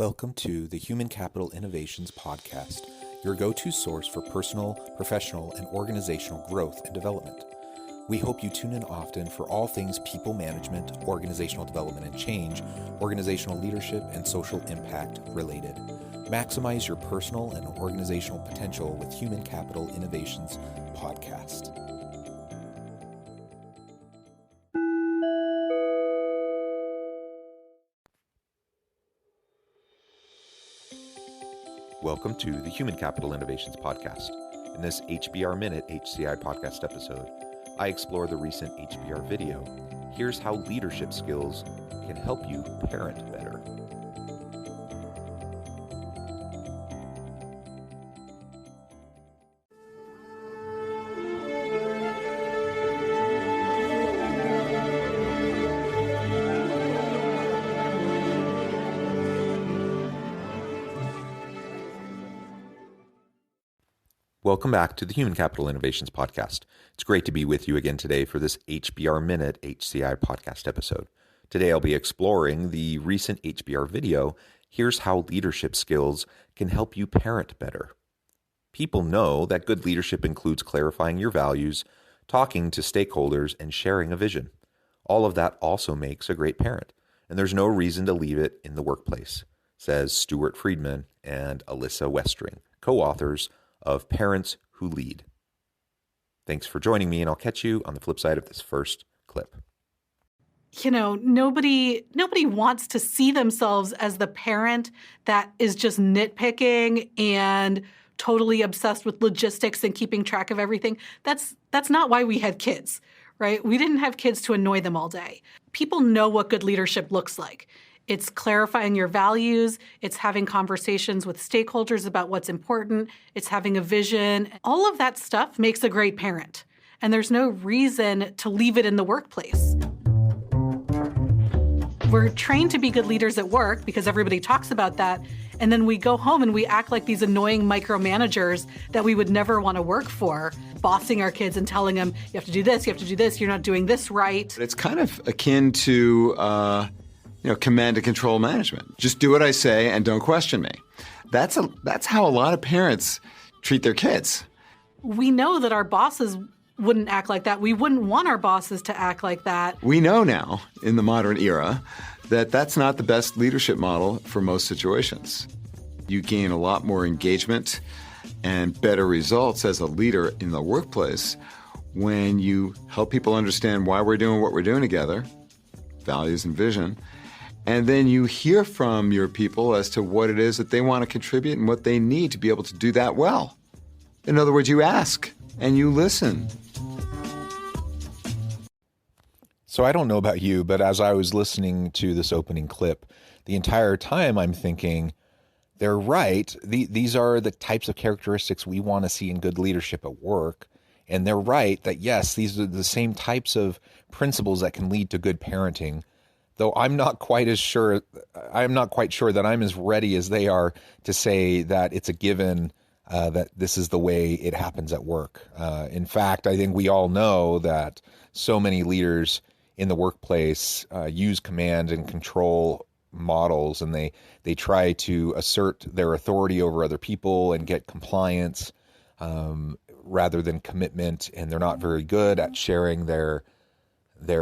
Welcome to the Human Capital Innovations Podcast, your go-to source for personal, professional, and organizational growth and development. We hope you tune in often for all things people management, organizational development and change, organizational leadership, and social impact related. Maximize your personal and organizational potential with Human Capital Innovations Podcast. Welcome to the Human Capital Innovations Podcast. In this HBR Minute HCI podcast episode, I explore the recent HBR video, Here's How Leadership Skills Can Help You Parent Better. Welcome back to the Human Capital Innovations Podcast. It's great to be with you again today for this HBR Minute HCI podcast episode. Today I'll be exploring the recent HBR video, Here's How Leadership Skills Can Help You Parent Better. People know that good leadership includes clarifying your values, talking to stakeholders, and sharing a vision. All of that also makes a great parent, and there's no reason to leave it in the workplace, says Stuart Friedman and Alyssa Westring, co-authors of Parents Who Lead. Thanks for joining me, and I'll catch you on the flip side of this first clip. You know, nobody wants to see themselves as the parent that is just nitpicking and totally obsessed with logistics and keeping track of everything. That's not why we had kids, right? We didn't have kids to annoy them all day. People know what good leadership looks like. It's clarifying your values. It's having conversations with stakeholders about what's important. It's having a vision. All of that stuff makes a great parent. And there's no reason to leave it in the workplace. We're trained to be good leaders at work because everybody talks about that. And then we go home and we act like these annoying micromanagers that we would never want to work for, bossing our kids and telling them, you have to do this, you have to do this, you're not doing this right. It's kind of akin to command and control management. Just do what I say and don't question me. That's how a lot of parents treat their kids. We know that our bosses wouldn't act like that. We wouldn't want our bosses to act like that. We know now, in the modern era, that that's not the best leadership model for most situations. You gain a lot more engagement and better results as a leader in the workplace when you help people understand why we're doing what we're doing together, values and vision, and then you hear from your people as to what it is that they want to contribute and what they need to be able to do that well. In other words, you ask and you listen. So I don't know about you, but as I was listening to this opening clip, the entire time I'm thinking, they're right. These are the types of characteristics we want to see in good leadership at work. And they're right that, yes, these are the same types of principles that can lead to good parenting. Though I'm not quite sure that I'm as ready as they are to say that it's a given that this is the way it happens at work. In fact, I think we all know that so many leaders in the workplace use command and control models, and they try to assert their authority over other people and get compliance rather than commitment, and they're not very good at sharing their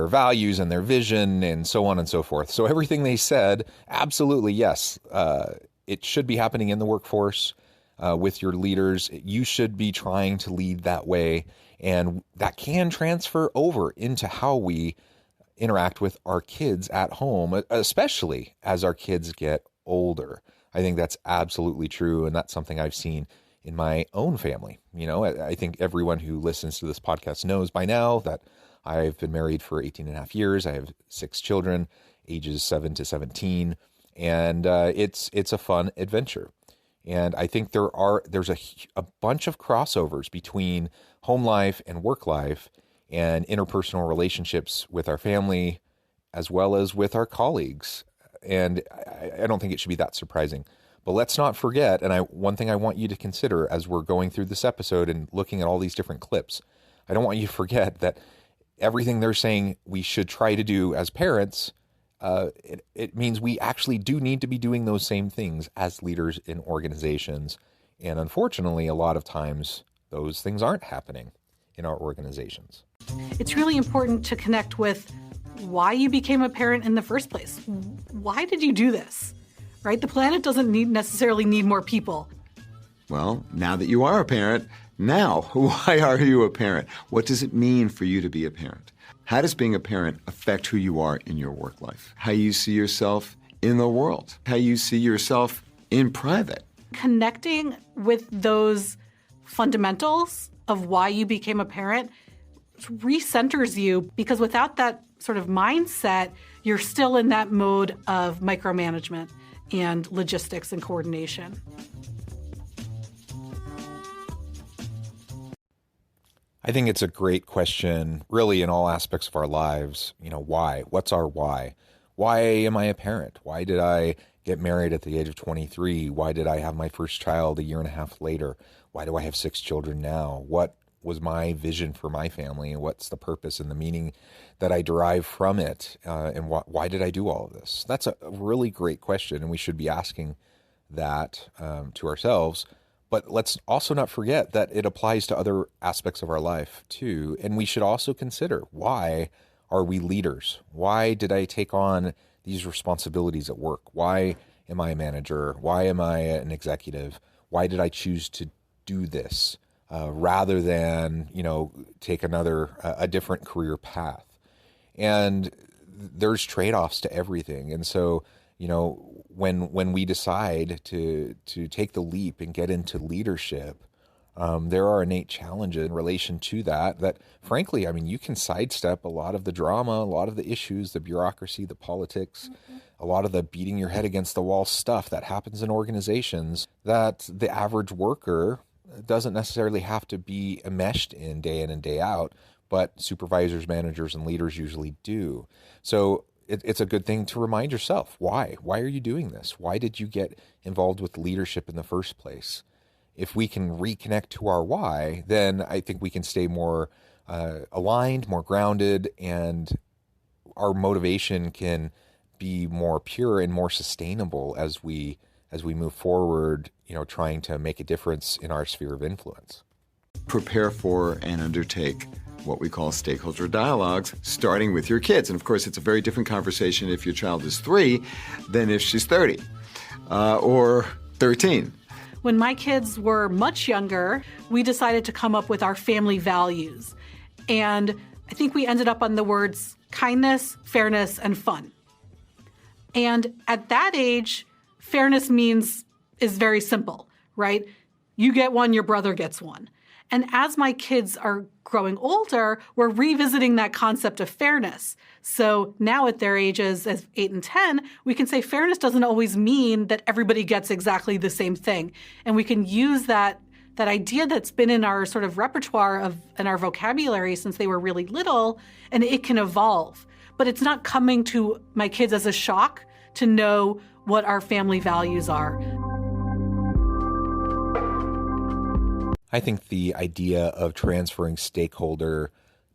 values and their vision and so on and so forth. So everything they said, absolutely, yes, it should be happening in the workforce with your leaders. You should be trying to lead that way, and that can transfer over into how we interact with our kids at home, especially as our kids get older. I think that's absolutely true, and that's something I've seen in my own family. You know, I think everyone who listens to this podcast knows by now that I've been married for 18 and a half years. I have 6 children, ages 7 to 17, and it's a fun adventure. And I think there's a bunch of crossovers between home life and work life and interpersonal relationships with our family as well as with our colleagues. And I don't think it should be that surprising. But let's not forget, and one thing I want you to consider as we're going through this episode and looking at all these different clips, I don't want you to forget that everything they're saying we should try to do as parents it means we actually do need to be doing those same things as leaders in organizations. And unfortunately, a lot of times those things aren't happening in our organizations. It's really important to connect with why you became a parent in the first place. Why did you do this? Right? The planet doesn't necessarily need more people. Well, now that you are a parent, now, why are you a parent? What does it mean for you to be a parent? How does being a parent affect who you are in your work life? How you see yourself in the world? How you see yourself in private? Connecting with those fundamentals of why you became a parent recenters you, because without that sort of mindset, you're still in that mode of micromanagement and logistics and coordination. I think it's a great question, really, in all aspects of our lives. Why? What's our why? Why am I a parent? Why did I get married at the age of 23? Why did I have my first child a year and a half later? Why do I have 6 children now? What was my vision for my family? And what's the purpose and the meaning that I derive from it? And why did I do all of this? That's a really great question, and we should be asking that to ourselves. But let's also not forget that it applies to other aspects of our life too. And we should also consider, why are we leaders? Why did I take on these responsibilities at work? Why am I a manager? Why am I an executive? Why did I choose to do this rather than, take a different career path? And there's trade-offs to everything. And so, when we decide to take the leap and get into leadership, there are innate challenges in relation to that frankly, you can sidestep a lot of the drama, a lot of the issues, the bureaucracy, the politics, a lot of the beating your head against the wall stuff that happens in organizations that the average worker doesn't necessarily have to be enmeshed in and day out, but supervisors, managers, and leaders usually do. So it's a good thing to remind yourself, why? Why are you doing this? Why did you get involved with leadership in the first place? If we can reconnect to our why, then I think we can stay more aligned, more grounded, and our motivation can be more pure and more sustainable as we move forward, trying to make a difference in our sphere of influence. Prepare for and undertake what we call stakeholder dialogues, starting with your kids. And of course, it's a very different conversation if your child is 3 than if she's 30 or 13. When my kids were much younger, we decided to come up with our family values. And I think we ended up on the words kindness, fairness, and fun. And at that age, fairness is very simple, right? You get one, your brother gets one. And as my kids are growing older, we're revisiting that concept of fairness. So now at their ages, as 8 and 10, we can say fairness doesn't always mean that everybody gets exactly the same thing. And we can use that idea that's been in our sort of repertoire in our vocabulary since they were really little, and it can evolve. But it's not coming to my kids as a shock to know what our family values are. I think the idea of transferring stakeholder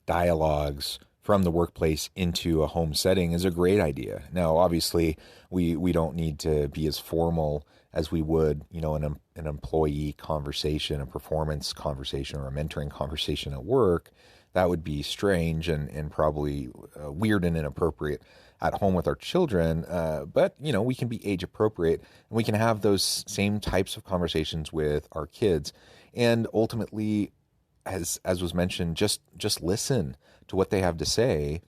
dialogues from the workplace into a home setting is a great idea. Now, obviously, we don't need to be as formal as we would, an employee conversation, a performance conversation, or a mentoring conversation at work. That would be strange and probably weird and inappropriate at home with our children. But, we can be age appropriate, and we can have those same types of conversations with our kids. And ultimately, as was mentioned, just listen to what they have to say,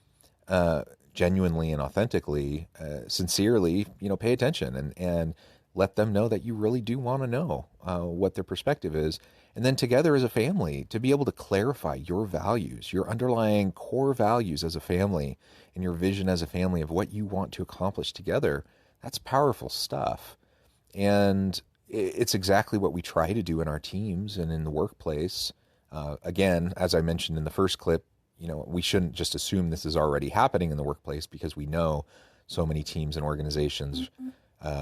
genuinely and authentically, sincerely. Pay attention and let them know that you really do want to know what their perspective is. And then together as a family, to be able to clarify your values, your underlying core values as a family, and your vision as a family of what you want to accomplish together. That's powerful stuff. And it's exactly what we try to do in our teams and in the workplace. Again, as I mentioned in the first clip, we shouldn't just assume this is already happening in the workplace, because we know so many teams and organizations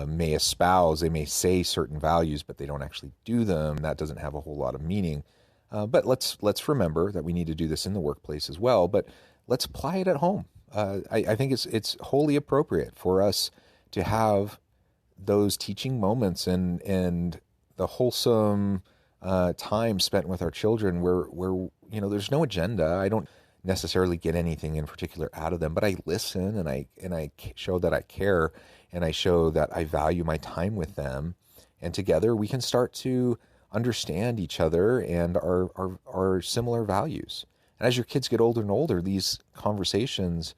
may espouse, they may say certain values, but they don't actually do them. That doesn't have a whole lot of meaning. But let's remember that we need to do this in the workplace as well. But let's apply it at home. I think it's wholly appropriate for us to have those teaching moments and the wholesome time spent with our children where there's no agenda. I don't necessarily get anything in particular out of them, but I listen and I show that I care, and I show that I value my time with them, and together we can start to understand each other and our similar values. And as your kids get older and older, these conversations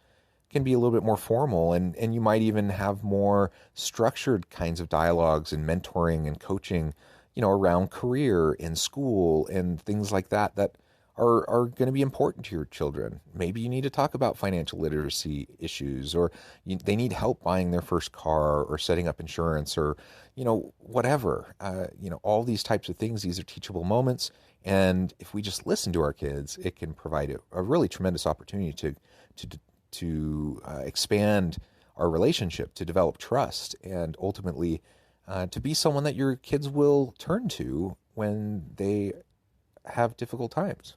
can be a little bit more formal, and you might even have more structured kinds of dialogues and mentoring and coaching, around career and school and things like that are going to be important to your children. Maybe you need to talk about financial literacy issues, or they need help buying their first car or setting up insurance, or whatever. All these types of things. These are teachable moments, and if we just listen to our kids, it can provide a really tremendous opportunity to expand our relationship, to develop trust, and ultimately to be someone that your kids will turn to when they have difficult times.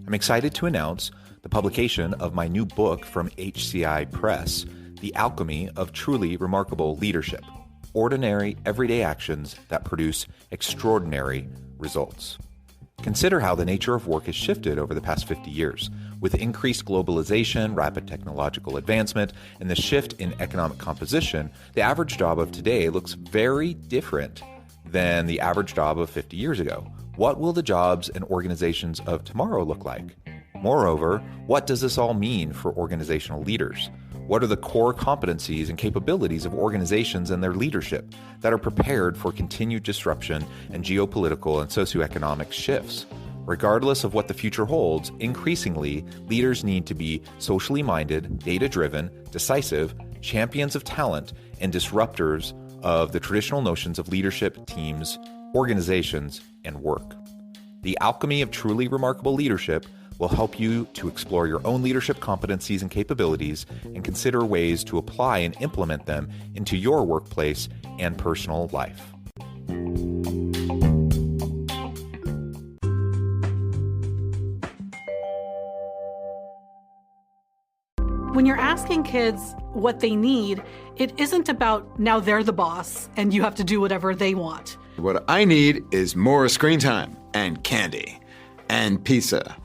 I'm excited to announce the publication of my new book from HCI Press, The Alchemy of Truly Remarkable Leadership: Ordinary, Everyday Actions that Produce Extraordinary Results. Consider how the nature of work has shifted over the past 50 years. With increased globalization, rapid technological advancement, and the shift in economic composition, the average job of today looks very different than the average job of 50 years ago. What will the jobs and organizations of tomorrow look like? Moreover, what does this all mean for organizational leaders? What are the core competencies and capabilities of organizations and their leadership that are prepared for continued disruption and geopolitical and socioeconomic shifts? Regardless of what the future holds, increasingly, leaders need to be socially minded, data-driven, decisive, champions of talent, and disruptors of the traditional notions of leadership, teams, organizations, and work. The Alchemy of Truly Remarkable Leadership will help you to explore your own leadership competencies and capabilities and consider ways to apply and implement them into your workplace and personal life. When you're asking kids what they need, it isn't about now they're the boss and you have to do whatever they want. What I need is more screen time and candy and pizza.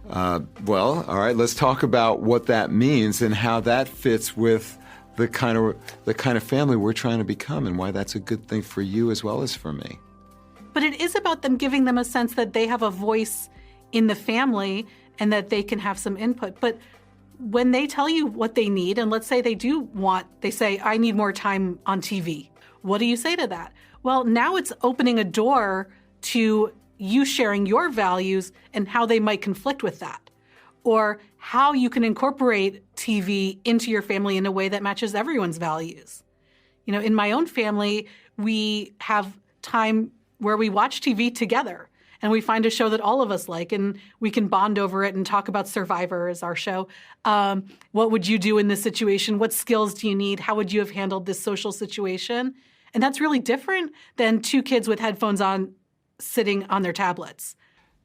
Well, all right, let's talk about what that means and how that fits with the kind of family we're trying to become, and why that's a good thing for you as well as for me. But it is about them giving them a sense that they have a voice in the family and that they can have some input. But when they tell you what they need, and let's say they say, I need more time on TV. What do you say to that? Well, now it's opening a door to you sharing your values and how they might conflict with that, or how you can incorporate TV into your family in a way that matches everyone's values. In my own family, we have time where we watch TV together and we find a show that all of us like, and we can bond over it and talk about Survivor as our show. What would you do in this situation? What skills do you need? How would you have handled this social situation? And that's really different than two kids with headphones on sitting on their tablets.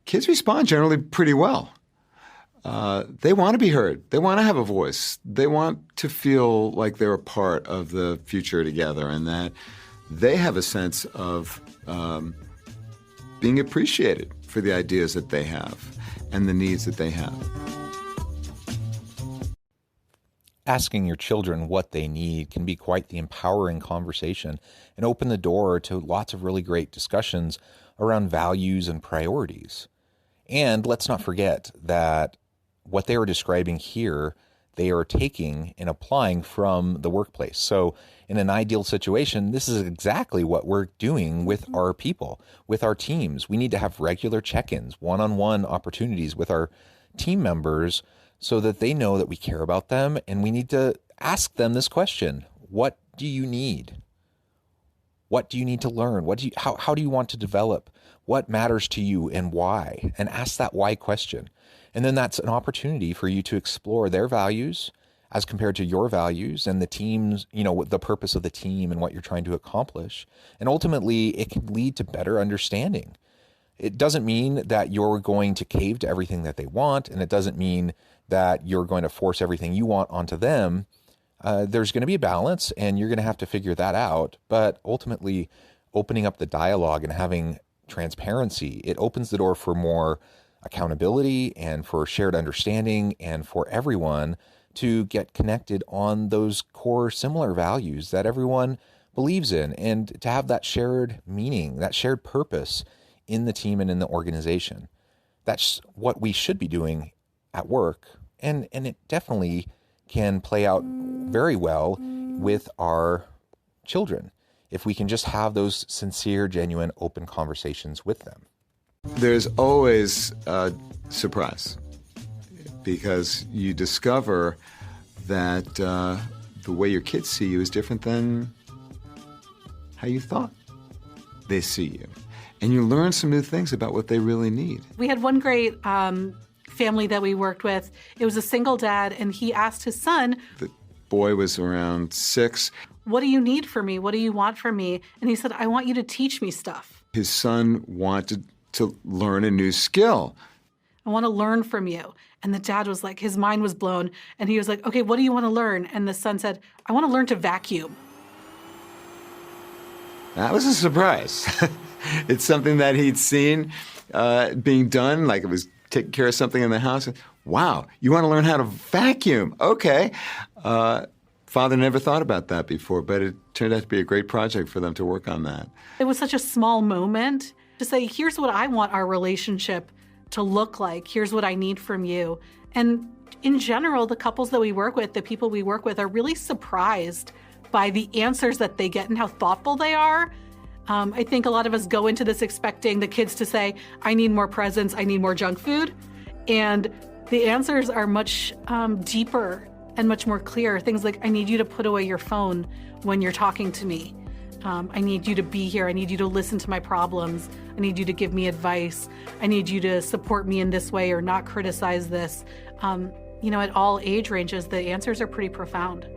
Kids respond generally pretty well. They want to be heard. They want to have a voice. They want to feel like they're a part of the future together, and that they have a sense of being appreciated for the ideas that they have and the needs that they have. Asking your children what they need can be quite the empowering conversation and open the door to lots of really great discussions around values and priorities. And let's not forget that what they are describing here, they are taking and applying from the workplace. So in an ideal situation, this is exactly what we're doing with our people, with our teams. We need to have regular check-ins, one-on-one opportunities with our team members so that they know that we care about them, and we need to ask them this question: what do you need? What do you need to learn? How do you want to develop? What matters to you and why? And ask that why question. And then that's an opportunity for you to explore their values, as compared to your values and the team's, the purpose of the team and what you're trying to accomplish. And ultimately, it can lead to better understanding. It doesn't mean that you're going to cave to everything that they want, and it doesn't mean that you're going to force everything you want onto them. There's going to be a balance, and you're going to have to figure that out. But ultimately, opening up the dialogue and having transparency, it opens the door for more accountability and for shared understanding and for everyone to get connected on those core similar values that everyone believes in, and to have that shared meaning, that shared purpose in the team and in the organization. That's what we should be doing at work. And it definitely can play out very well with our children if we can just have those sincere, genuine, open conversations with them. There's always a surprise because you discover that the way your kids see you is different than how you thought they see you. And you learn some new things about what they really need. We had one great family that we worked with. It was a single dad, and he asked his son, The boy was around 6. "What do you need from me? What do you want from me?" And he said, "I want you to teach me stuff. His son wanted to learn a new skill. I want to learn from you." And the dad was like, his mind was blown. And he was like, "Okay, what do you want to learn?" And the son said, "I want to learn to vacuum." That was a surprise. It's something that he'd seen being done, like it was taking care of something in the house. Wow, you want to learn how to vacuum? Okay. Father never thought about that before, but it turned out to be a great project for them to work on that. It was such a small moment to say, here's what I want our relationship to look like. Here's what I need from you. And in general, the couples that we work with, the people we work with, are really surprised by the answers that they get and how thoughtful they are. I think a lot of us go into this expecting the kids to say, "I need more presents, I need more junk food." And the answers are much deeper and much more clear. Things like, "I need you to put away your phone when you're talking to me. I need you to be here. I need you to listen to my problems. I need you to give me advice. I need you to support me in this way or not criticize this." At all age ranges, the answers are pretty profound.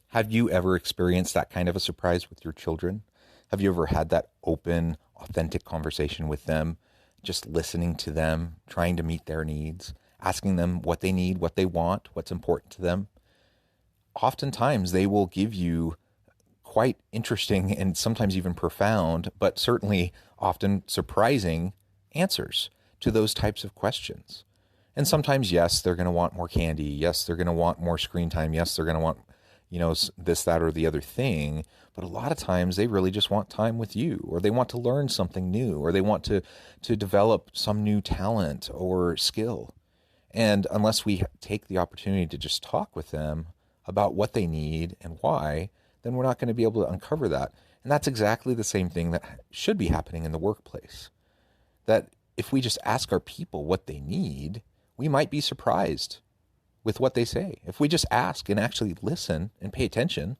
Have you ever experienced that kind of a surprise with your children? Have you ever had that open, authentic conversation with them, just listening to them, trying to meet their needs, asking them what they need, what they want, what's important to them? Oftentimes, they will give you quite interesting and sometimes even profound, but certainly often surprising answers to those types of questions. And sometimes, yes, they're going to want more candy. Yes, they're going to want more screen time. Yes, they're going to want this, that, or the other thing. But a lot of times they really just want time with you, or they want to learn something new, or they want to develop some new talent or skill. And unless we take the opportunity to just talk with them about what they need and why, then we're not going to be able to uncover that. And that's exactly the same thing that should be happening in the workplace. That if we just ask our people what they need, we might be surprised with what they say. If we just ask and actually listen and pay attention,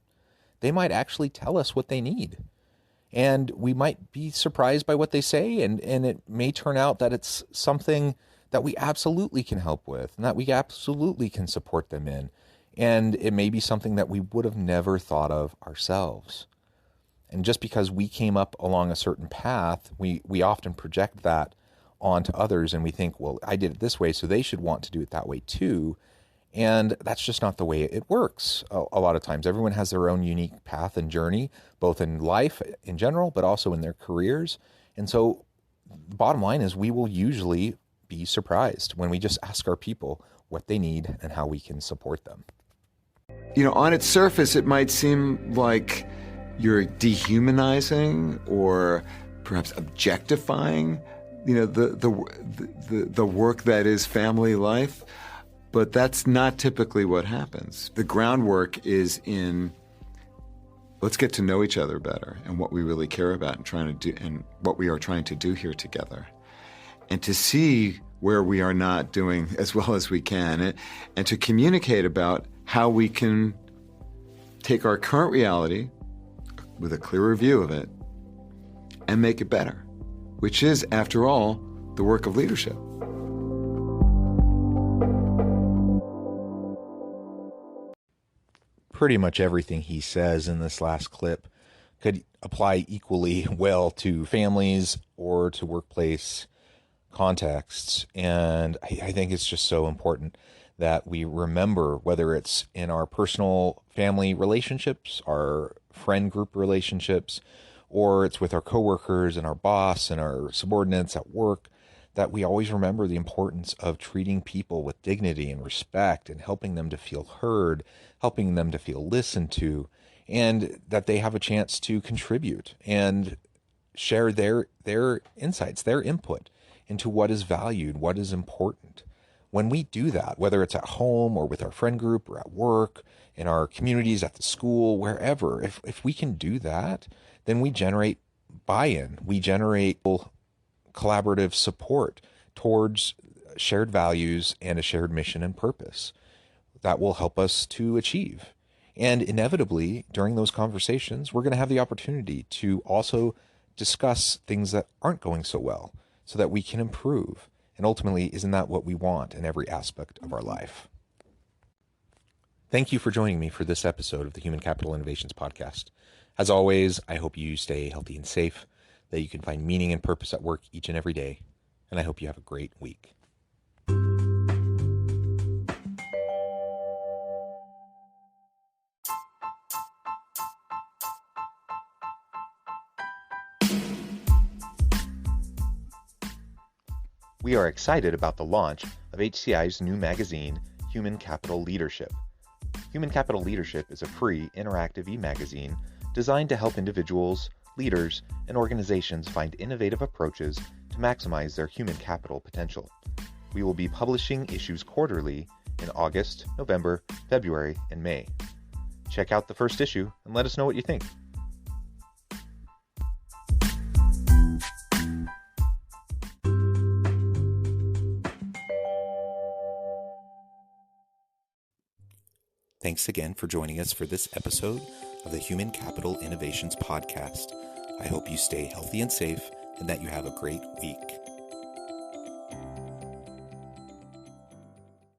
they might actually tell us what they need. And we might be surprised by what they say, and it may turn out that it's something that we absolutely can help with and that we absolutely can support them in. And it may be something that we would have never thought of ourselves. And just because we came up along a certain path, we often project that onto others, and we think, well, I did it this way, so they should want to do it that way too. And that's just not the way it works. A lot of times, everyone has their own unique path and journey, both in life in general, but also in their careers. And so the bottom line is we will usually be surprised when we just ask our people what they need and how we can support them. On its surface, it might seem like you're dehumanizing or perhaps objectifying, the work that is family life. But that's not typically what happens. The groundwork is in let's get to know each other better and what we really care about and trying to do and what we are trying to do here together. And to see where we are not doing as well as we can and to communicate about how we can take our current reality with a clearer view of it and make it better, which is, after all, the work of leadership. pretty much everything he says in this last clip could apply equally well to families or to workplace contexts. And I think it's just so important that we remember, whether it's in our personal family relationships, our friend group relationships, or it's with our coworkers and our boss and our subordinates at work, that we always remember the importance of treating people with dignity and respect and helping them to feel heard, helping them to feel listened to, and that they have a chance to contribute and share their insights, their input into what is valued, what is important. When we do that, whether it's at home or with our friend group or at work, in our communities, at the school, wherever, if we can do that, then we generate buy-in. We generate collaborative support towards shared values and a shared mission and purpose that will help us to achieve. And inevitably, during those conversations, we're going to have the opportunity to also discuss things that aren't going so well so that we can improve. And ultimately, isn't that what we want in every aspect of our life? Thank you for joining me for this episode of the Human Capital Innovations Podcast. As always, I hope you stay healthy and safe, that you can find meaning and purpose at work each and every day, and I hope you have a great week. We are excited about the launch of HCI's new magazine, Human Capital Leadership. Human Capital Leadership is a free, interactive e-magazine designed to help individuals, leaders, and organizations find innovative approaches to maximize their human capital potential. We will be publishing issues quarterly in August, November, February, and May. Check out the first issue and let us know what you think. Thanks again for joining us for this episode of the Human Capital Innovations Podcast. I hope you stay healthy and safe and that you have a great week.